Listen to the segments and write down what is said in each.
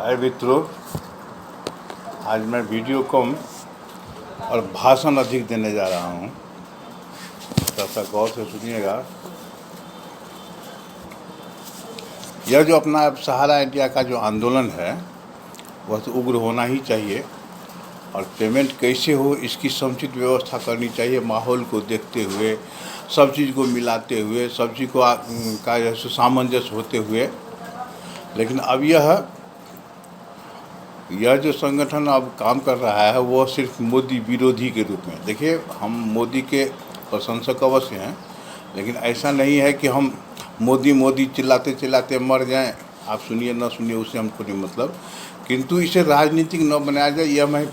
हाय मित्रों, आज मैं वीडियो कम और भाषण अधिक देने जा रहा हूँ। थोड़ा सा गौर से सुनिएगा। यह जो अपना सहारा इंडिया का जो आंदोलन है वह तो उग्र होना ही चाहिए और पेमेंट कैसे हो इसकी समुचित व्यवस्था करनी चाहिए। माहौल को देखते हुए, सब चीज़ को मिलाते हुए, सब चीज़ को का जैसे सामंजस्य होते हुए। लेकिन अब यह जो संगठन अब काम कर रहा है वो सिर्फ मोदी विरोधी के रूप में। देखिए, हम मोदी के प्रशंसक अवश्य हैं, लेकिन ऐसा नहीं है कि हम मोदी मोदी चिल्लाते चिल्लाते मर जाएं। आप सुनिए ना सुनिए उससे हमको नहीं मतलब, किंतु इसे राजनीतिक न बनाया जाए। यह मैं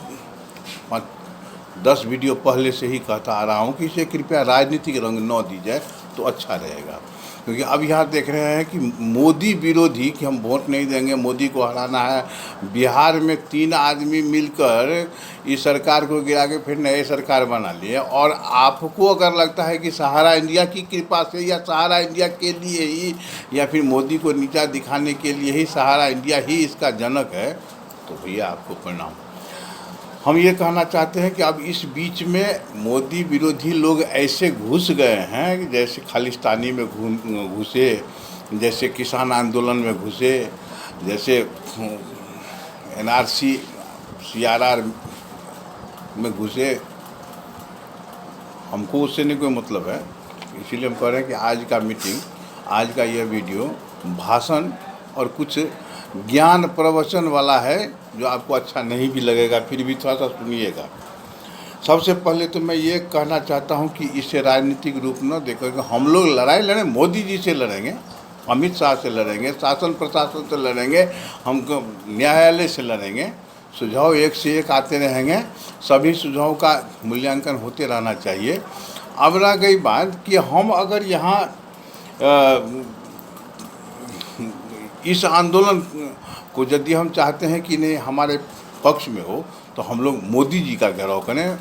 10 वीडियो पहले से ही कहता आ रहा हूँ कि इसे कृपया राजनीतिक रंग न दी जाए तो अच्छा रहेगा। क्योंकि अब यहाँ देख रहे हैं कि मोदी विरोधी, कि हम वोट नहीं देंगे, मोदी को हराना है। बिहार में 3 आदमी मिलकर इस सरकार को गिरा के फिर नए सरकार बना लिए। और आपको अगर लगता है कि सहारा इंडिया की कृपा से या सहारा इंडिया के लिए ही या फिर मोदी को नीचा दिखाने के लिए ही सहारा इंडिया ही इसका जनक है, तो भैया आपको प्रणाम। हम ये कहना चाहते हैं कि अब इस बीच में मोदी विरोधी लोग ऐसे घुस गए हैं कि जैसे खालिस्तानी में घुसे, जैसे किसान आंदोलन में घुसे, जैसे NRC CRR में घुसे। हमको उससे नहीं कोई मतलब है, इसीलिए हम कह रहे हैं कि आज का मीटिंग, आज का यह वीडियो भाषण और कुछ ज्ञान प्रवचन वाला है, जो आपको अच्छा नहीं भी लगेगा, फिर भी थोड़ा सा सुनिएगा। सबसे पहले तो मैं ये कहना चाहता हूँ कि इसे राजनीतिक रूप न देखो कि हम लोग लड़ाई लड़ें, मोदी जी से लड़ेंगे, अमित शाह से लड़ेंगे, शासन प्रशासन से लड़ेंगे, हमको न्यायालय से लड़ेंगे। सुझाव एक से एक आते रहेंगे, सभी सुझावों का मूल्यांकन होते रहना चाहिए। अब रह गई बात कि हम अगर यहाँ इस आंदोलन को यदि हम चाहते हैं कि नहीं हमारे पक्ष में हो, तो हम लोग मोदी जी का घेराव करें,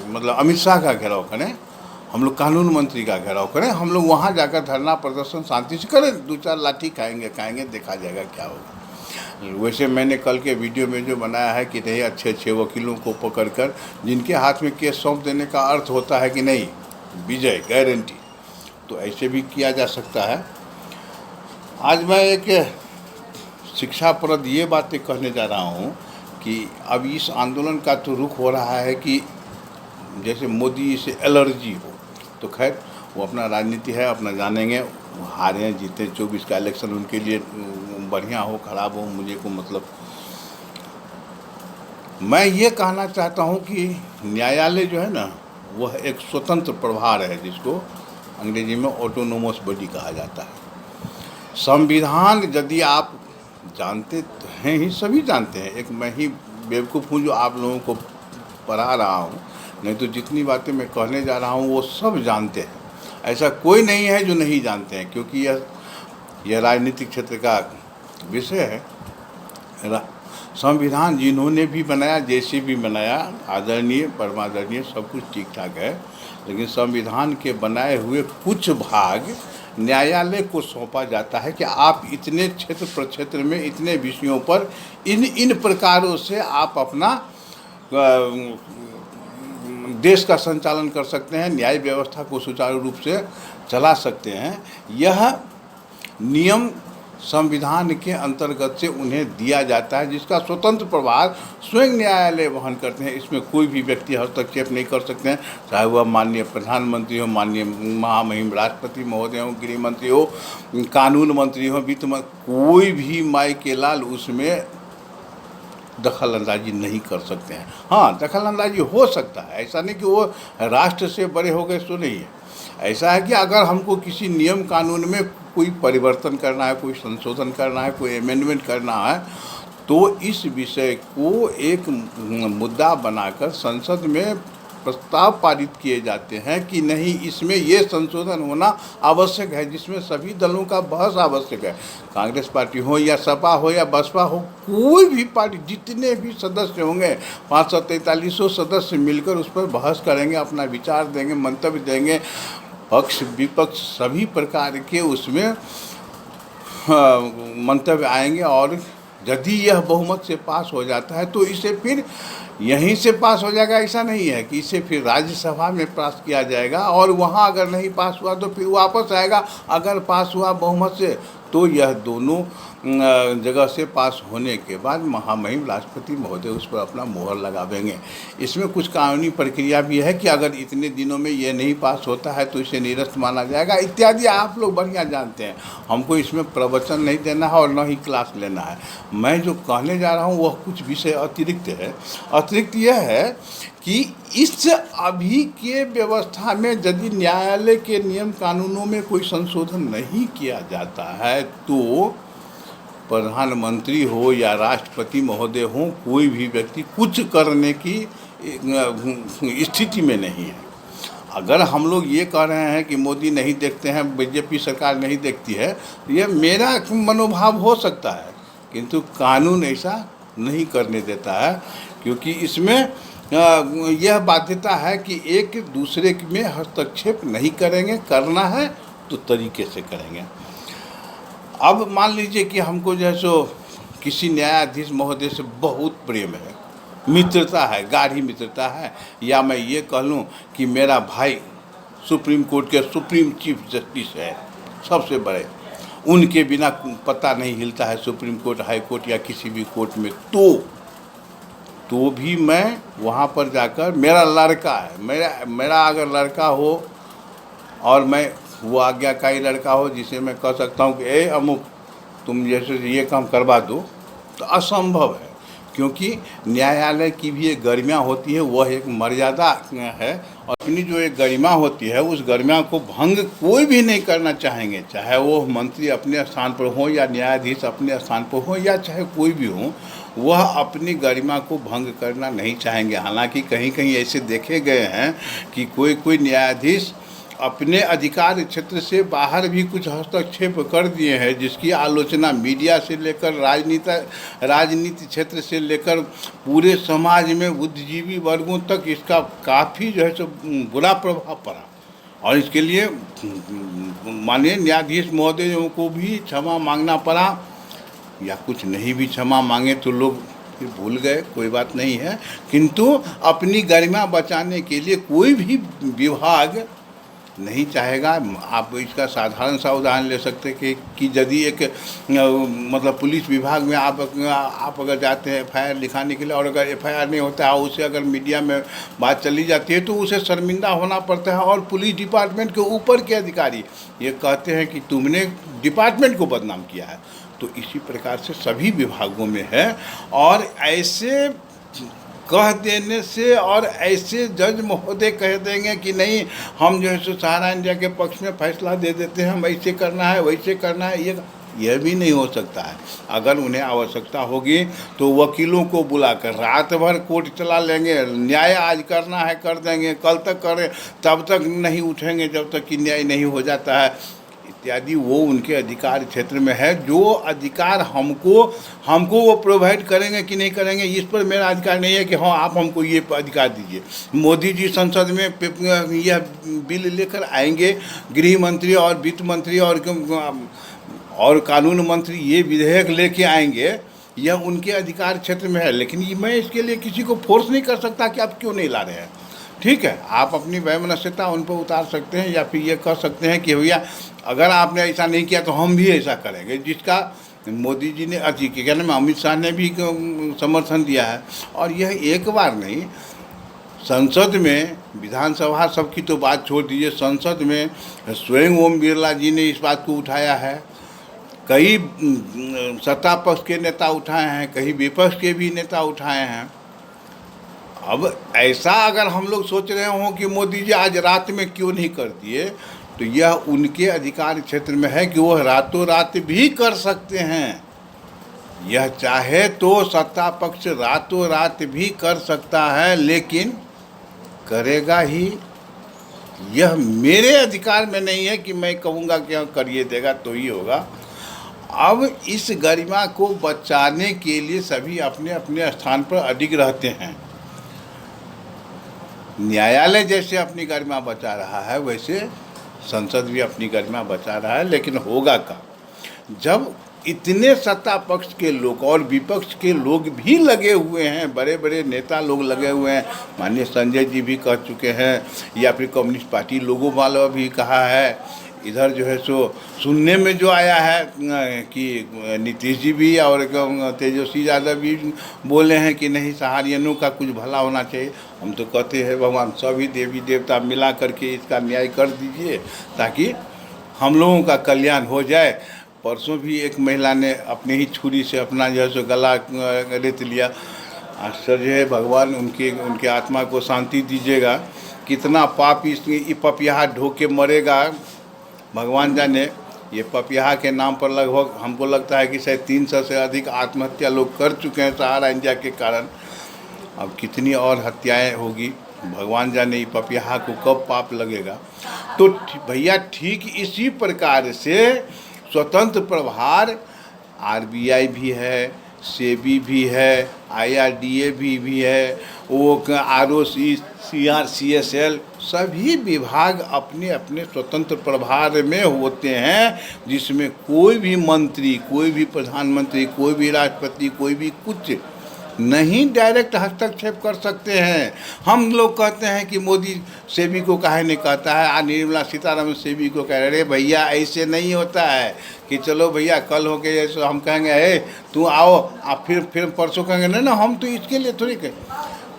मतलब अमित शाह का घेराव करें, हम लोग कानून मंत्री का घेराव करें, हम लोग वहाँ जाकर धरना प्रदर्शन शांति से करें। 2-4 लाठी खाएंगे, देखा जाएगा क्या होगा। वैसे मैंने कल के वीडियो में जो बनाया है कि नहीं, अच्छे वकीलों को पकड़कर जिनके हाथ में केस सौंप देने का अर्थ होता है कि नहीं विजय गारंटी, तो ऐसे भी किया जा सकता है। आज मैं एक शिक्षाप्रद ये बातें कहने जा रहा हूँ कि अब इस आंदोलन का तो रुख हो रहा है कि जैसे मोदी से एलर्जी हो। तो खैर वो अपना राजनीति है, अपना जानेंगे, हारे जीते 24 का इलेक्शन उनके लिए बढ़िया हो खराब हो मुझे को मतलब। मैं ये कहना चाहता हूँ कि न्यायालय जो है ना, वह एक स्वतंत्र प्रभार है, जिसको अंग्रेजी में ऑटोनोमस बॉडी कहा जाता है। संविधान यदि आप जानते हैं ही, सभी जानते हैं, एक मैं ही बेवकूफ़ हूँ जो आप लोगों को पढ़ा रहा हूँ, नहीं तो जितनी बातें मैं कहने जा रहा हूँ वो सब जानते हैं। ऐसा कोई नहीं है जो नहीं जानते हैं, क्योंकि यह राजनीतिक क्षेत्र का विषय है। संविधान जिन्होंने भी बनाया, जैसे भी बनाया, आदरणीय परमादरणीय, सब कुछ ठीक ठाक है, लेकिन संविधान के बनाए हुए कुछ भाग न्यायालय को सौंपा जाता है कि आप इतने क्षेत्र प्रक्षेत्र में इतने विषयों पर इन प्रकारों से आप अपना देश का संचालन कर सकते हैं, न्याय व्यवस्था को सुचारू रूप से चला सकते हैं। यह नियम संविधान के अंतर्गत से उन्हें दिया जाता है, जिसका स्वतंत्र प्रभार स्वयं न्यायालय वहन करते हैं। इसमें कोई भी व्यक्ति हस्तक्षेप नहीं कर सकते हैं, चाहे वह माननीय प्रधानमंत्री हो, माननीय महामहिम राष्ट्रपति महोदय हो, गृह मंत्री हो, कानून मंत्री हो, वित्त मंत्री, कोई भी माई के लाल उसमें दखल अंदाजी नहीं कर सकते हैं। हाँ, दखल अंदाजी हो सकता है, ऐसा नहीं कि वो राष्ट्र से बड़े हो गए, सो नहीं है। ऐसा है कि अगर हमको किसी नियम कानून में कोई परिवर्तन करना है, कोई संशोधन करना है, कोई अमेंडमेंट करना है, तो इस विषय को एक मुद्दा बनाकर संसद में प्रस्ताव पारित किए जाते हैं कि नहीं, इसमें ये संशोधन होना आवश्यक है, जिसमें सभी दलों का बहस आवश्यक है। कांग्रेस पार्टी हो या सपा हो या बसपा हो, कोई भी पार्टी, जितने भी सदस्य होंगे, 543 सदस्य मिलकर उस पर बहस करेंगे, अपना विचार देंगे, मंतव्य देंगे, पक्ष विपक्ष सभी प्रकार के उसमें मंतव्य आएंगे और यदि यह बहुमत से पास हो जाता है तो इसे फिर यहीं से पास हो जाएगा, ऐसा नहीं है कि इसे फिर राज्यसभा में पास किया जाएगा और वहाँ अगर नहीं पास हुआ तो फिर वापस आएगा। अगर पास हुआ बहुमत से तो यह दोनों जगह से पास होने के बाद महामहिम राष्ट्रपति महोदय उस पर अपना मोहर लगा देंगे। इसमें कुछ कानूनी प्रक्रिया भी है कि अगर इतने दिनों में ये नहीं पास होता है तो इसे निरस्त माना जाएगा इत्यादि। आप लोग बढ़िया जानते हैं, हमको इसमें प्रवचन नहीं देना है और न ही क्लास लेना है। मैं जो कहने जा रहा हूँ वह कुछ विषय अतिरिक्त है। अतिरिक्त यह है कि इस अभी के व्यवस्था में यदि न्यायालय के नियम कानूनों में कोई संशोधन नहीं किया जाता है तो प्रधानमंत्री हो या राष्ट्रपति महोदय हो, कोई भी व्यक्ति कुछ करने की स्थिति में नहीं है। अगर हम लोग ये कह रहे हैं कि मोदी नहीं देखते हैं, बीजेपी सरकार नहीं देखती है, तो यह मेरा मनोभाव हो सकता है, किंतु कानून ऐसा नहीं करने देता है, क्योंकि इसमें यह बाध्यता है कि एक दूसरे में हस्तक्षेप नहीं करेंगे, करना है तो तरीके से करेंगे। अब मान लीजिए कि हमको जो है सो किसी न्यायाधीश महोदय से बहुत प्रेम है, मित्रता है, गाढ़ी मित्रता है, या मैं ये कह लूँ कि मेरा भाई सुप्रीम कोर्ट के सुप्रीम चीफ जस्टिस है, सबसे बड़े, उनके बिना पता नहीं हिलता है सुप्रीम कोर्ट, हाई कोर्ट या किसी भी कोर्ट में, तो भी मैं वहाँ पर जाकर, मेरा लड़का है, मेरा अगर लड़का हो और मैं वो आज्ञाकारी लड़का हो जिसे मैं कह सकता हूँ कि ए अमुक तुम जैसे ये काम करवा दो, तो असंभव है। क्योंकि न्यायालय की भी एक गरिमा होती है, वह एक मर्यादा है, और अपनी जो एक गरिमा होती है उस गरिमा को भंग कोई भी नहीं करना चाहेंगे, चाहे वो मंत्री अपने स्थान पर हो या न्यायाधीश अपने स्थान पर हो या चाहे कोई भी हो, वह अपनी गरिमा को भंग करना नहीं चाहेंगे। हालांकि कहीं कहीं ऐसे देखे गए हैं कि कोई न्यायाधीश अपने अधिकार क्षेत्र से बाहर भी कुछ हस्तक्षेप कर दिए हैं, जिसकी आलोचना मीडिया से लेकर राजनीति क्षेत्र से लेकर पूरे समाज में बुद्धिजीवी वर्गों तक इसका काफ़ी जो है सो बुरा प्रभाव पड़ा। और इसके लिए माननीय न्यायाधीश महोदयों को भी क्षमा मांगना पड़ा, या कुछ नहीं भी क्षमा मांगे तो लोग फिर भूल गए, कोई बात नहीं है। किंतु अपनी गरिमा बचाने के लिए कोई भी विभाग नहीं चाहेगा। आप इसका साधारण सा उदाहरण ले सकते हैं कि यदि एक मतलब पुलिस विभाग में आप अगर जाते हैं एफआईआर लिखाने के लिए, और अगर एफआईआर नहीं होता है, उसे अगर मीडिया में बात चली जाती है तो उसे शर्मिंदा होना पड़ता है, और पुलिस डिपार्टमेंट के ऊपर के अधिकारी ये कहते हैं कि तुमने डिपार्टमेंट को बदनाम किया है। तो इसी प्रकार से सभी विभागों में है, और ऐसे कह देने से और ऐसे जज महोदय कह देंगे कि नहीं हम जो है सो सहारा इंडिया के पक्ष में फैसला दे देते हैं, हम ऐसे करना है वैसे करना है, यह भी नहीं हो सकता है। अगर उन्हें आवश्यकता होगी तो वकीलों को बुलाकर रात भर कोर्ट चला लेंगे, न्याय आज करना है कर देंगे, कल तक करें, तब तक नहीं उठेंगे जब तक कि न्याय नहीं हो जाता है इत्यादि। वो उनके अधिकार क्षेत्र में है। जो अधिकार हमको वो प्रोवाइड करेंगे कि नहीं करेंगे, इस पर मेरा अधिकार नहीं है कि हाँ आप हमको ये अधिकार दीजिए। मोदी जी संसद में यह बिल लेकर आएंगे, गृह मंत्री और वित्त मंत्री और कानून मंत्री ये विधेयक लेके आएंगे, यह उनके अधिकार क्षेत्र में है। लेकिन मैं इसके लिए किसी को फोर्स नहीं कर सकता कि आप क्यों नहीं ला रहे हैं। ठीक है, आप अपनी वैमनस्यता उन पर उतार सकते हैं, या फिर ये कह सकते हैं कि भैया अगर आपने ऐसा नहीं किया तो हम भी ऐसा करेंगे, जिसका मोदी जी ने क्या नाम अमित शाह ने भी समर्थन दिया है। और यह एक बार नहीं, संसद में, विधानसभा सब की तो बात छोड़ दीजिए, संसद में स्वयं ओम बिरला जी ने इस बात को उठाया है, कई सत्ता पक्ष के नेता उठाए हैं, कई विपक्ष के भी नेता उठाए हैं। अब ऐसा अगर हम लोग सोच रहे हों कि मोदी जी आज रात में क्यों नहीं कर दिए, तो यह उनके अधिकार क्षेत्र में है कि वह रातों रात भी कर सकते हैं। यह चाहे तो सत्ता पक्ष रातों रात भी कर सकता है, लेकिन करेगा ही। यह मेरे अधिकार में नहीं है कि मैं कहूँगा कि करिए देगा तो ही होगा। अब इस गरिमा को बचाने के लिए सभी अपने अपने स्थान पर अडिग रहते हैं। न्यायालय जैसे अपनी गरिमा बचा रहा है, वैसे संसद भी अपनी गरिमा बचा रहा है, लेकिन होगा कब? जब इतने सत्ता पक्ष के लोग और विपक्ष के लोग भी लगे हुए हैं, बड़े बड़े नेता लोग लगे हुए हैं, माननीय संजय जी भी कह चुके हैं, या फिर कम्युनिस्ट पार्टी लोगों वालों भी कहा है, इधर जो है सो सुनने में जो आया है कि नीतीश जी भी और तेजस्वी यादव भी बोले हैं कि नहीं सहारियनों का कुछ भला होना चाहिए। हम तो कहते हैं भगवान सभी देवी देवता मिला करके इसका न्याय कर दीजिए ताकि हम लोगों का कल्याण हो जाए। परसों भी एक महिला ने अपने ही छुरी से अपना जो है सो गला रेत लिया। आश्चर्य है, भगवान उनके आत्मा को शांति दीजिएगा। कितना पाप इस पपिया ढो के मरेगा भगवान जाने। ये पपिया के नाम पर लगभग हमको लगता है कि शायद 300 से अधिक आत्महत्या लोग कर चुके हैं सहारा इंडिया के कारण। अब कितनी और हत्याएं होगी भगवान जाने, ये पपिया को कब पाप लगेगा। तो भैया ठीक इसी प्रकार से स्वतंत्र प्रभार आरबीआई भी है, सेबी भी है, IRDA भी है, वो ROC, CRCSL सभी विभाग अपने अपने स्वतंत्र प्रभार में होते हैं, जिसमें कोई भी मंत्री, कोई भी प्रधानमंत्री, कोई भी राष्ट्रपति, कोई भी कुछ नहीं डायरेक्ट हस्तक्षेप कर सकते हैं। हम लोग कहते हैं कि मोदी सेबी को काहे नहीं कहता है, निर्मला सीतारमण सेबी को कह रहे, अरे भैया ऐसे नहीं होता है कि चलो भैया कल हो गए ऐसे हम कहेंगे हे तू आओ, आप फिर परसों कहेंगे नहीं ना हम तो इसके लिए थोड़ी कहें।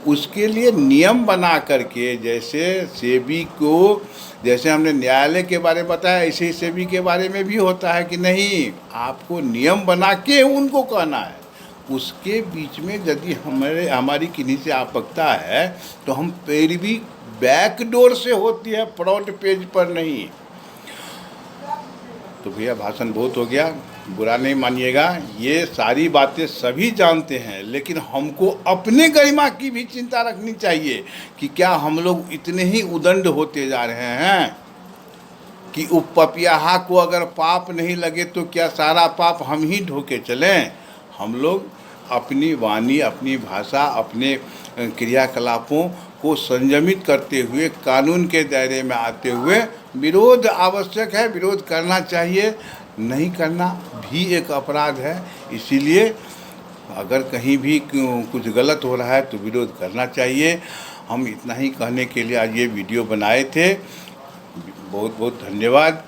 उसके लिए नियम बना करके, जैसे सेबी को, जैसे हमने न्यायालय के बारे में बताया, ऐसे ही सेबी के बारे में भी होता है कि नहीं आपको नियम बना के उनको कहना है। उसके बीच में यदि हमारी किन्हीं से आपत्ता है तो हम पैरवी बैक डोर से होती है, फ्रंट पेज पर नहीं। तो भैया भाषण बहुत हो गया, बुरा नहीं मानिएगा। ये सारी बातें सभी जानते हैं, लेकिन हमको अपने गरिमा की भी चिंता रखनी चाहिए कि क्या हम लोग इतने ही उदंड होते जा रहे हैं कि पपियाहा को अगर पाप नहीं लगे तो क्या सारा पाप हम ही ढोके चलें। हम लोग अपनी वाणी, अपनी भाषा, अपने क्रियाकलापों को संयमित करते हुए, कानून के दायरे में आते हुए विरोध आवश्यक है, विरोध करना चाहिए, नहीं करना भी एक अपराध है। इसीलिए अगर कहीं भी कुछ गलत हो रहा है तो विरोध करना चाहिए। हम इतना ही कहने के लिए आज ये वीडियो बनाए थे। बहुत बहुत धन्यवाद।